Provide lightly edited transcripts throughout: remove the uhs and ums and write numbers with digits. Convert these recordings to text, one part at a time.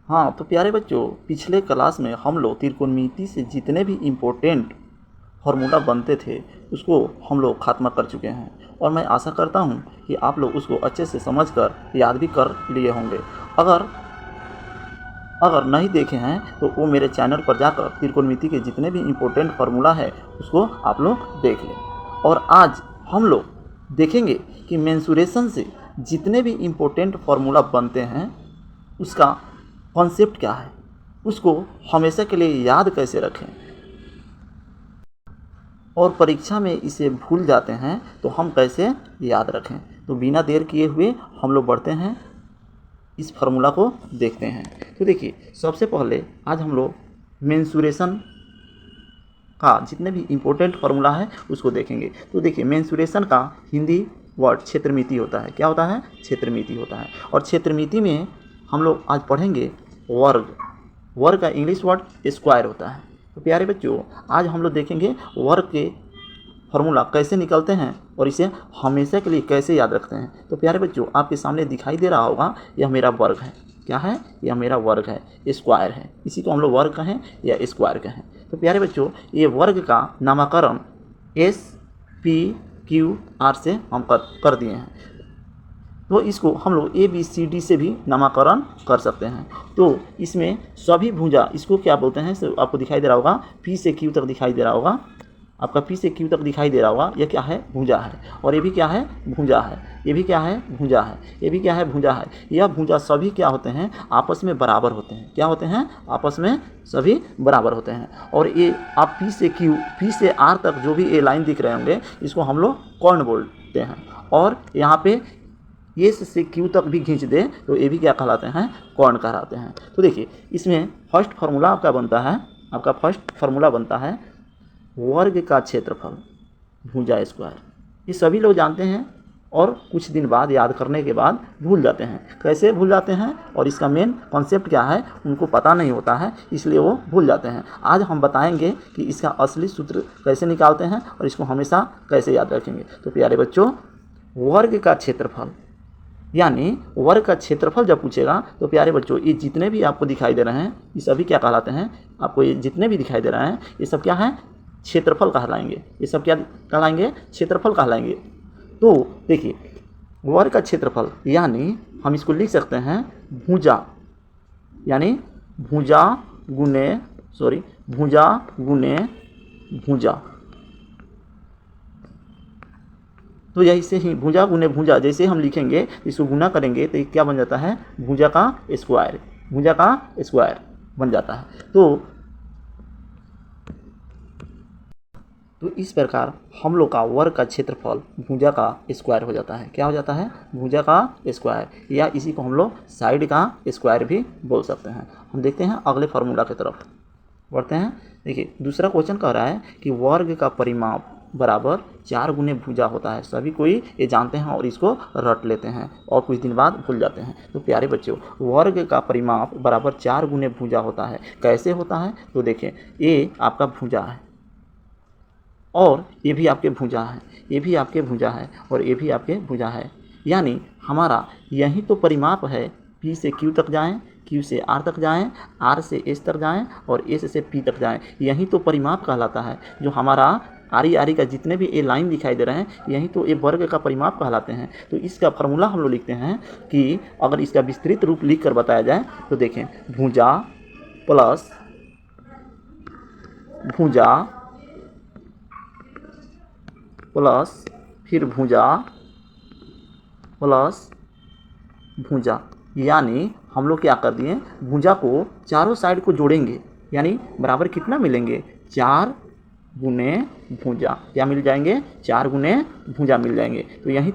हाँ तो प्यारे बच्चों, पिछले क्लास में हम लोग त्रिकोणमिति से जितने भी इम्पोर्टेंट फार्मूला बनते थे उसको हम लोग खात्मा कर चुके हैं और मैं आशा करता हूँ कि आप लोग उसको अच्छे से समझकर याद भी कर लिए होंगे। अगर नहीं देखे हैं तो वो मेरे चैनल पर जाकर त्रिकोणमिति के जितने भी इम्पोर्टेंट फार्मूला है उसको आप लोग देख लें। और आज हम लोग देखेंगे कि मेंसुरेशन से जितने भी इम्पोर्टेंट फार्मूला बनते हैं उसका कॉन्सेप्ट क्या है, उसको हमेशा के लिए याद कैसे रखें, और परीक्षा में इसे भूल जाते हैं तो हम कैसे याद रखें। तो बिना देर किए हुए हम लोग बढ़ते हैं, इस फार्मूला को देखते हैं। तो देखिए, सबसे पहले आज हम लोग मेंसुरेशन का जितने भी इम्पोर्टेंट फार्मूला है उसको देखेंगे। तो देखिए, मेंसुरेशन का हिंदी वर्ड क्षेत्रमिति होता है। क्या होता है? क्षेत्रमिति होता है। और क्षेत्रमिति में हम लोग आज पढ़ेंगे वर्ग। वर्ग का इंग्लिश वर्ड स्क्वायर होता है। तो प्यारे बच्चों, आज हम लोग देखेंगे वर्ग के फार्मूला कैसे निकलते हैं और इसे हमेशा के लिए कैसे याद रखते हैं। तो प्यारे बच्चों, आपके सामने दिखाई दे रहा होगा, यह मेरा वर्ग है। क्या है? यह मेरा वर्ग है, स्क्वायर है। इसी को हम लोग वर्ग कहें या स्क्वायर कहें। तो प्यारे बच्चों, ये वर्ग का नामकरण SPQR से हम कर दिए हैं। तो इसको हम लोग ABCD से भी नामकरण कर सकते हैं। तो इसमें सभी भुजा, इसको क्या बोलते हैं, आपको दिखाई दे रहा होगा, P से Q तक दिखाई दे रहा होगा, आपका P से Q तक दिखाई दे रहा होगा। यह क्या है? भुजा है। और ये भी क्या है? भुजा है। ये भी क्या है? भुजा है। ये भी क्या है? भुजा है। यह भुजा सभी क्या होते हैं? आपस में बराबर होते हैं। क्या होते हैं? आपस में सभी बराबर होते हैं। और ये आप P से Q, P से R तक जो भी ये लाइन दिख रहे होंगे, इसको हम लोग कर्ण बोलते हैं। और यहाँ पे S से Q तक भी खींच दे तो ये भी क्या कहलाते हैं? कर्ण कहलाते हैं। तो देखिए, इसमें फर्स्ट फार्मूला आपका बनता है, आपका फर्स्ट फार्मूला बनता है वर्ग का क्षेत्रफल भुजा स्क्वायर। ये सभी लोग जानते हैं और कुछ दिन बाद याद करने के बाद भूल जाते हैं। कैसे भूल जाते हैं और इसका मेन कॉन्सेप्ट क्या है उनको पता नहीं होता है, इसलिए वो भूल जाते हैं। आज हम बताएंगे कि इसका असली सूत्र कैसे निकालते हैं और इसको हमेशा कैसे याद रखेंगे। तो प्यारे बच्चों, वर्ग का क्षेत्रफल यानी वर्ग का क्षेत्रफल जब पूछेगा तो प्यारे बच्चों, ये जितने भी आपको दिखाई दे रहे हैं ये सभी क्या कहलाते हैं? आपको ये जितने भी दिखाई दे रहे हैं ये सब क्या है? क्षेत्रफल कहलाएंगे। ये सब क्या कहलाएंगे? क्षेत्रफल कहलाएंगे। तो देखिए, वर्ग का क्षेत्रफल यानी हम इसको लिख सकते हैं भुजा, यानी भुजा गुने भुजा। तो यही से ही भुजा गुने भुजा जैसे हम लिखेंगे, इसको गुना करेंगे तो ये क्या बन जाता है? भुजा का स्क्वायर। भुजा का स्क्वायर बन जाता है। तो इस प्रकार हम लोग का वर्ग का क्षेत्रफल भुजा का स्क्वायर हो जाता है। क्या हो जाता है? भुजा का स्क्वायर, या इसी को हम लोग साइड का स्क्वायर भी बोल सकते हैं। हम देखते हैं अगले फार्मूला की तरफ बढ़ते हैं। देखिए, दूसरा क्वेश्चन कह रहा है कि वर्ग का परिमाप बराबर 4 गुने भुजा होता है। सभी कोई ये जानते हैं और इसको रट लेते हैं और कुछ दिन बाद भूल जाते हैं। तो प्यारे बच्चों, वर्ग का परिमाप बराबर 4 गुने भुजा होता है। कैसे होता है? तो देखें, ये आपका भुजा है और ये भी आपके भुजा है, ये भी आपके भुजा है और ये भी आपके भुजा है। यानी हमारा यही तो परिमाप है। P से Q तक जाएं, Q से R तक जाएं, R से S तक जाएं और S से P तक जाएं। यही तो परिमाप कहलाता है। जो हमारा आरी का जितने भी ये लाइन दिखाई दे रहे हैं, यही तो ये वर्ग का परिमाप कहलाते हैं। तो इसका फार्मूला हम लोग लिखते हैं कि अगर इसका विस्तृत रूप लिख कर बताया जाए तो देखें, भुजा प्लस भुजा प्लस फिर भुजा प्लस भुजा। यानी हम लोग क्या कर दिए? भुजा को चारों साइड को जोड़ेंगे, यानी बराबर कितना मिलेंगे? 4 गुने भुजा। क्या मिल जाएंगे? 4 गुने भुजा मिल जाएंगे। तो यही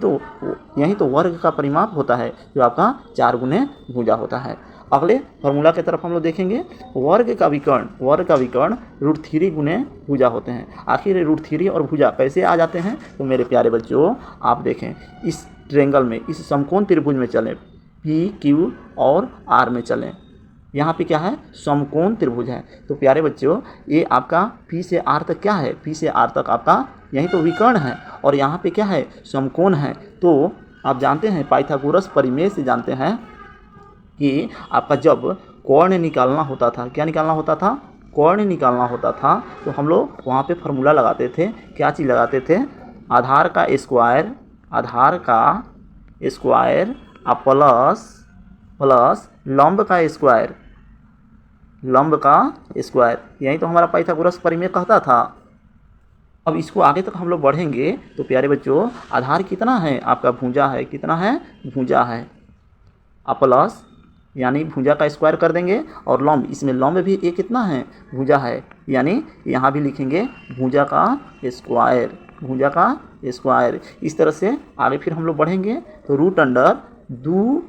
तो वर्ग का परिमाप होता है, जो आपका 4 गुने भुजा होता है। अगले फार्मूला की तरफ हम लोग देखेंगे। वर्ग का विकर्ण √3 गुने भुजा होते हैं। आखिर √3 और भुजा कैसे आ जाते हैं? तो मेरे प्यारे बच्चों, आप देखें, इस ट्रायंगल में, इस समकोण त्रिभुज में चलें, P, Q और R में चलें। यहाँ पे क्या है? समकोण त्रिभुज है। तो प्यारे बच्चों, ये आपका P से R तक क्या है? P से R तक आपका यही तो विकर्ण है और यहाँ पे क्या है? समकोण है। तो आप जानते हैं, पाइथागोरस परिमेय से जानते हैं कि आपका जब कोण निकालना होता था, क्या निकालना होता था, कोण निकालना होता था, तो हम लोग वहाँ पे फॉर्मूला लगाते थे। क्या चीज़ लगाते थे, आधार का स्क्वायर प्लस लंब का स्क्वायर, यही तो हमारा पाइथागोरस परिमेय कहता था। अब इसको आगे तक हम लोग बढ़ेंगे तो प्यारे बच्चों, आधार कितना है आपका, भुजा है, कितना है, भुजा है, प्लस यानी भुजा का स्क्वायर कर देंगे, और लंब, इसमें लंब भी एक कितना है, भुजा है, यानी यहाँ भी लिखेंगे भुजा का स्क्वायर। इस तरह से आगे फिर हम लोग बढ़ेंगे तो रूट अंडर 2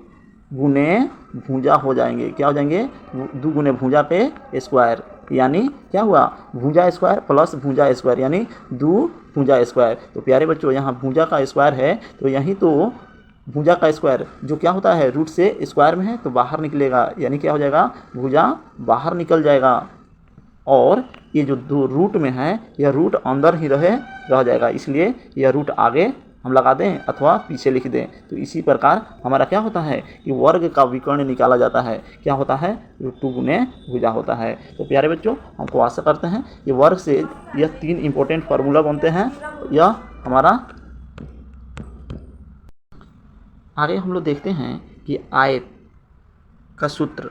गुने भुजा हो जाएंगे, क्या हो जाएंगे, 2 गुने भुजा पे स्क्वायर, यानी क्या हुआ, भुजा स्क्वायर प्लस भुजा स्क्वायर, यानी 2 भुजा स्क्वायर। तो प्यारे बच्चों, यहाँ भुजा का स्क्वायर है तो यहीं तो भुजा का स्क्वायर जो क्या होता है, रूट से स्क्वायर में है तो बाहर निकलेगा, यानी क्या हो जाएगा, भुजा बाहर निकल जाएगा, और ये जो 2 रूट में है यह रूट अंदर ही रह जाएगा, इसलिए यह रूट आगे हम लगा दें अथवा पीछे लिख दें। तो इसी प्रकार हमारा क्या होता है कि वर्ग का विकर्ण निकाला जाता है, क्या होता है, √2 गुने भुजा होता है। तो प्यारे बच्चों, हमको आशा करते हैं ये वर्ग से यह 3 इंपॉर्टेंट फार्मूला बनते हैं। यह हमारा आगे हम लोग देखते हैं कि आयत का सूत्र,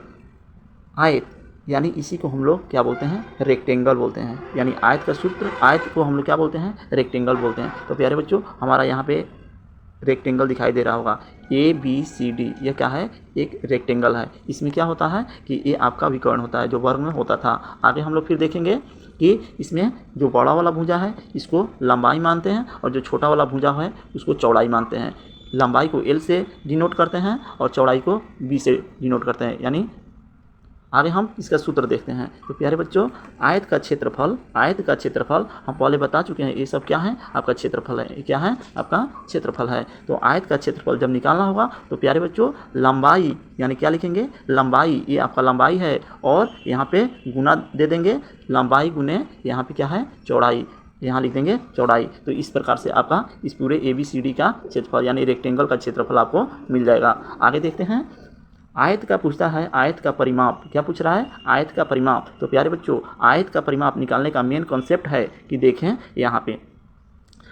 आयत यानी इसी को हम लोग क्या बोलते हैं, रेक्टेंगल बोलते हैं, यानी आयत का सूत्र, आयत को हम लोग क्या बोलते हैं, रेक्टेंगल बोलते हैं। तो प्यारे बच्चों, हमारा यहाँ पे रेक्टेंगल दिखाई दे रहा होगा, ABCD, यह क्या है, एक रेक्टेंगल है। इसमें क्या होता है कि ये आपका विकर्ण होता है जो वर्ग में होता था। आगे हम लोग फिर देखेंगे कि इसमें जो बड़ा वाला भुजा है इसको लंबाई मानते हैं, और जो छोटा वाला भुजा है उसको चौड़ाई मानते हैं। लंबाई को L से डिनोट करते हैं और चौड़ाई को B से डिनोट करते हैं, यानी आगे हम इसका सूत्र देखते हैं। तो प्यारे बच्चों, आयत का क्षेत्रफल हम पहले बता चुके हैं, ये सब क्या है, आपका क्षेत्रफल है, ये क्या है, आपका क्षेत्रफल है। तो आयत का क्षेत्रफल जब निकालना होगा तो प्यारे बच्चों, लंबाई यानी क्या लिखेंगे, लंबाई, ये आपका लंबाई है, और यहाँ पे गुना दे देंगे, लंबाई गुने यहाँ पे क्या है, चौड़ाई, यहाँ लिख देंगे चौड़ाई। तो इस प्रकार से आपका इस पूरे ABCD का क्षेत्रफल यानी रेक्टेंगल का क्षेत्रफल आपको मिल जाएगा। आगे देखते हैं, आयत का पूछता है, आयत का परिमाप, क्या पूछ रहा है, आयत का परिमाप। तो प्यारे बच्चों, आयत का परिमाप निकालने का मेन कॉन्सेप्ट है कि देखें यहाँ पे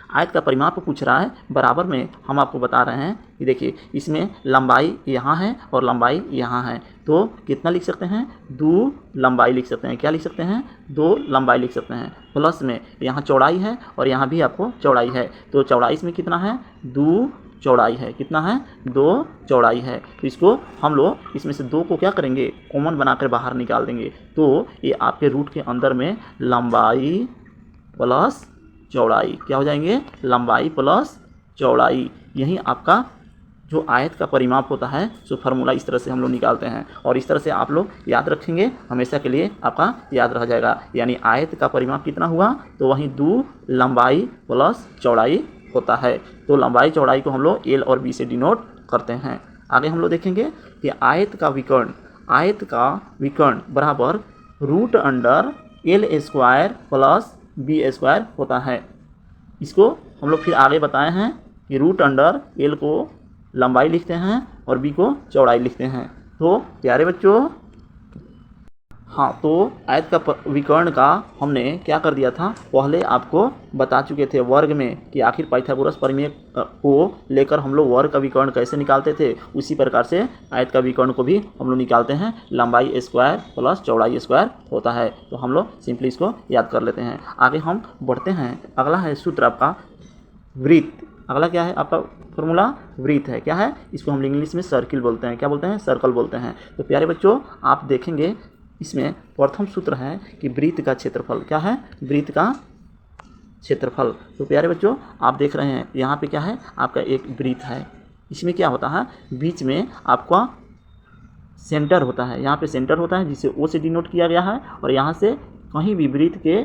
आयत का परिमाप पूछ रहा है, बराबर में हम आपको बता रहे हैं कि देखिए इसमें लंबाई यहाँ है और लंबाई यहाँ है, तो कितना लिख सकते हैं, 2 लंबाई लिख सकते हैं, क्या लिख सकते हैं, 2 लंबाई लिख सकते हैं, प्लस में यहाँ चौड़ाई है और यहाँ भी आपको चौड़ाई है, तो चौड़ाई इसमें कितना है, 2 चौड़ाई है, कितना है, 2 चौड़ाई है। तो इसको हम लोग इसमें से 2 को क्या करेंगे, कॉमन बनाकर बाहर निकाल देंगे, तो ये आपके रूट के अंदर में लंबाई प्लस चौड़ाई क्या हो जाएंगे, लंबाई प्लस चौड़ाई, यही आपका जो आयत का परिमाप होता है, सो फार्मूला इस तरह से हम लोग निकालते हैं, और इस तरह से आप लोग याद रखेंगे, हमेशा के लिए आपका याद रह जाएगा। यानी आयत का परिमाप कितना हुआ, तो वहीं 2 लंबाई प्लस चौड़ाई होता है। तो लंबाई चौड़ाई को हम लोग L और B से डिनोट करते हैं। आगे हम लोग देखेंगे कि आयत का विकर्ण बराबर root under L² plus B² होता है। इसको हम लोग फिर आगे बताए हैं कि रूट अंडर L को लंबाई लिखते हैं और B को चौड़ाई लिखते हैं। तो प्यारे बच्चों, हाँ, तो आयत का विकर्ण का हमने क्या कर दिया था, पहले आपको बता चुके थे वर्ग में कि आखिर पाइथागोरस परिमेय को लेकर हम लोग वर्ग का विकर्ण कैसे निकालते थे, उसी प्रकार से आयत का विकर्ण को भी हम लोग निकालते हैं, लंबाई स्क्वायर प्लस चौड़ाई स्क्वायर होता है। तो हम लोग सिंपली इसको याद कर लेते हैं। आगे हम बढ़ते हैं, अगला है सूत्र आपका वृत्त। अगला क्या है आपका फॉर्मूला, वृत्त है, क्या है, इसको हम इंग्लिश में सर्किल बोलते हैं, क्या बोलते हैं, सर्कल बोलते हैं। तो प्यारे बच्चों, आप देखेंगे इसमें प्रथम सूत्र है कि वृत्त का क्षेत्रफल, क्या है, वृत्त का क्षेत्रफल। तो प्यारे बच्चों, आप देख रहे हैं यहाँ पे क्या है, आपका एक वृत्त है, इसमें क्या होता है, बीच में आपका सेंटर होता है, यहाँ पे सेंटर होता है जिसे O से डिनोट किया गया है, और यहाँ से कहीं भी वृत्त के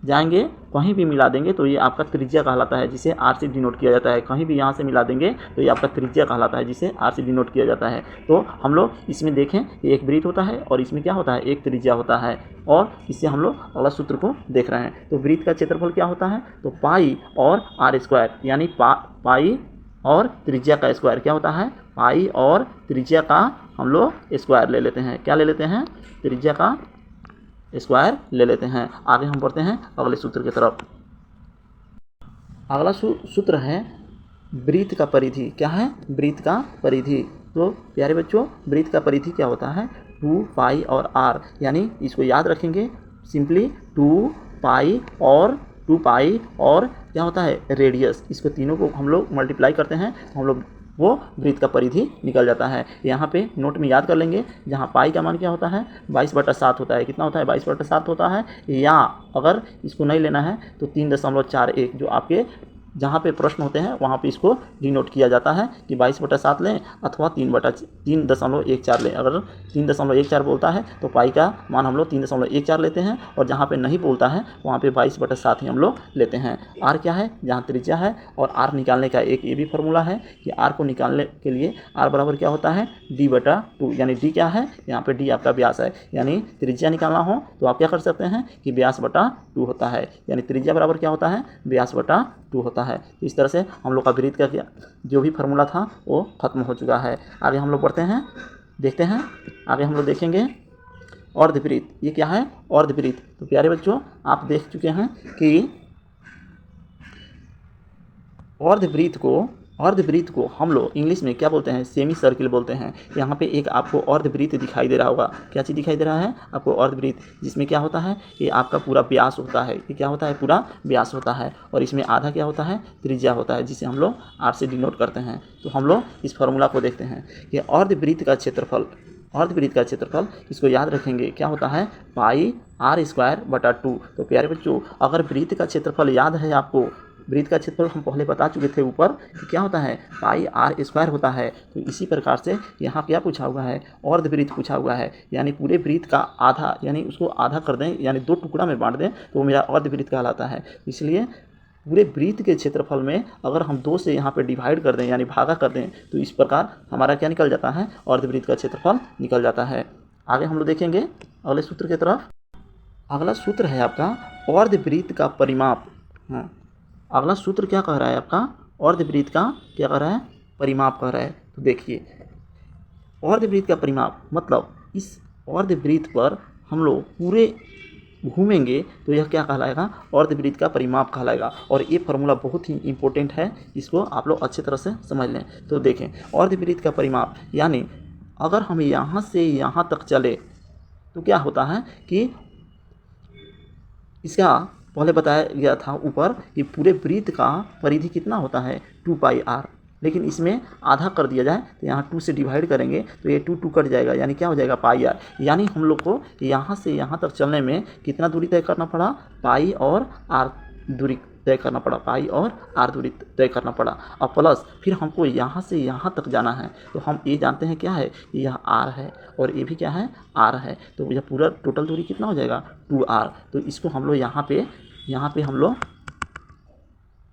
जाएंगे, कहीं भी मिला देंगे तो ये आपका त्रिज्या कहलाता है, जिसे R से डिनोट किया जाता है। कहीं भी यहाँ से मिला देंगे तो ये आपका त्रिज्या कहलाता है, जिसे R से डिनोट किया जाता है। तो हम लोग इसमें देखें, एक वृत्त होता है और इसमें क्या होता है, एक त्रिज्या होता है, और इससे हम लोग अगला सूत्र को देख रहे हैं। तो वृत्त का क्षेत्रफल क्या होता है, तो पाई और R² यानी पाई और त्रिज्या का स्क्वायर क्या होता है, पाई और त्रिज्या का हम लोग स्क्वायर ले लेते हैं। क्या ले लेते हैं, त्रिज्या का स्क्वायर ले लेते हैं। आगे हम बढ़ते हैं अगले सूत्र की तरफ। अगला सूत्र है वृत्त का परिधि। क्या है, वृत्त का परिधि। तो प्यारे बच्चों, वृत्त का परिधि क्या होता है, 2 पाई और r, यानी इसको याद रखेंगे सिंपली 2 पाई और क्या होता है, रेडियस। इसको तीनों को हम लोग मल्टीप्लाई करते हैं तो हम लोग वो वृत्त का परिधि निकल जाता है। यहाँ पे नोट में याद कर लेंगे, जहाँ पाई का मान क्या होता है, 22/7 होता है। कितना होता है, 22/7 होता है। या अगर इसको नहीं लेना है तो 3.41, जो आपके जहाँ पे प्रश्न होते हैं वहाँ पे इसको डिनोट किया जाता है कि 22/7 लें अथवा 3.14 लें। अगर 3.14 बोलता है तो पाई का मान हम लोग 3.14 लेते हैं, और जहाँ पे नहीं बोलता है वहाँ पे 22/7 ही हम लोग लेते हैं। आर क्या है, जहाँ त्रिज्या है, और आर निकालने का एक ये भी फार्मूला है कि आर को निकालने के लिए आर बराबर क्या होता है, d/2, यानी डी क्या है, यहाँ पर डी आपका व्यास है। यानी त्रिज्या निकालना हो तो आप क्या कर सकते हैं कि व्यास/2 होता है, यानी त्रिज्या बराबर क्या होता है, व्यास/2 होता है। इस तरह से हम लोग का वृत्त का जो भी फार्मूला था वो खत्म हो चुका है। आगे हम लोग बढ़ते हैं, देखते हैं आगे हम लोग देखेंगे अर्धवृत्त। ये क्या है, अर्धवृत्त। तो प्यारे बच्चों, आप देख चुके हैं कि अर्धवृत्त को हम लोग इंग्लिश में क्या बोलते हैं, सेमी सर्किल बोलते हैं। यहाँ पे एक आपको अर्धवृत्त दिखाई दे रहा होगा। क्या चीज़ दिखाई दे रहा है आपको, अर्धवृत्त, जिसमें क्या होता है, ये आपका पूरा व्यास होता है। ये क्या होता है, पूरा व्यास होता है, और इसमें आधा क्या होता है, त्रिज्या होता है, जिसे हम लोग आर से डिनोट करते हैं। तो हम लोग इस फार्मूला को देखते हैं कि अर्धवृत्त का क्षेत्रफल, इसको याद रखेंगे, क्या होता है, पाई r²/2। तो प्यारे बच्चों, अगर वृत्त का क्षेत्रफल याद है आपको, वृत्त का क्षेत्रफल हम पहले बता चुके थे ऊपर कि क्या होता है, पाई r² होता है। तो इसी प्रकार से यहाँ क्या पूछा हुआ है, अर्धवृत्त पूछा हुआ है, यानी पूरे वृत्त का आधा, यानी उसको आधा कर दें, यानी 2 टुकड़ा में बांट दें तो वो मेरा अर्धवृत्त कहलाता है। इसलिए पूरे वृत्त के क्षेत्रफल में अगर हम 2 से यहाँ पे डिवाइड कर दें, यानी भागा कर दें, तो इस प्रकार हमारा क्या निकल जाता है, अर्धवृत्त का क्षेत्रफल निकल जाता है। आगे हम लोग देखेंगे अगले सूत्र की तरफ। अगला सूत्र है आपका अर्धवृत्त का परिमाप। अगला सूत्र क्या कह रहा है आपका, अर्धवृत्त का क्या कह रहा है, परिमाप कह रहा है। तो देखिए, अर्धवृत्त का परिमाप मतलब इस अर्धवृत्त पर हम लोग पूरे घूमेंगे तो यह क्या कहलाएगा, अर्धवृत्त का परिमाप कहलाएगा। और ये फार्मूला बहुत ही इंपॉर्टेंट है, इसको आप लोग अच्छी तरह से समझ लें। तो देखें, अर्धवृत्त का परिमाप, यानी अगर हम यहाँ से यहाँ तक चले तो क्या होता है कि इसका पहले बताया गया था ऊपर कि पूरे वृत्त का परिधि कितना होता है, 2 पाई r, लेकिन इसमें आधा कर दिया जाए तो यहाँ 2 से डिवाइड करेंगे तो ये 2 कट जाएगा, यानी क्या हो जाएगा, पाई r। यानी हम लोग को यहाँ से यहाँ तक चलने में कितना दूरी तय करना पड़ा, पाई और r दूरी तय करना पड़ा, पाई और r दूरी तय करना पड़ा। और प्लस फिर हमको यहाँ से यहाँ तक जाना है, तो हम ये जानते हैं क्या है, यह r है और ये भी क्या है, r है। तो यह पूरा टोटल दूरी कितना हो जाएगा, 2r। तो इसको हम लोग यहाँ पे हम लोग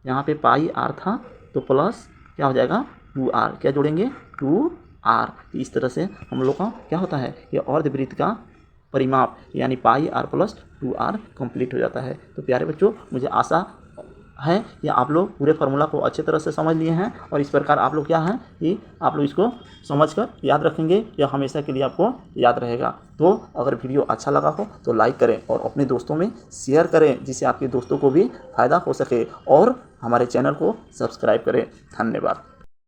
यहाँ पे पाई r था तो प्लस क्या हो जाएगा, 2r, क्या जोड़ेंगे, 2r। इस तरह से हम लोग का क्या होता है, ये अर्धवृत्त का परिमाप यानी पाई r + 2r कंप्लीट हो जाता है। तो प्यारे बच्चों, मुझे आशा है कि आप लोग पूरे फार्मूला को अच्छे तरह से समझ लिए हैं, और इस प्रकार आप लोग क्या हैं कि आप लोग इसको समझकर याद रखेंगे, या हमेशा के लिए आपको याद रहेगा। तो अगर वीडियो अच्छा लगा हो तो लाइक करें और अपने दोस्तों में शेयर करें, जिससे आपके दोस्तों को भी फ़ायदा हो सके, और हमारे चैनल को सब्सक्राइब करें। धन्यवाद।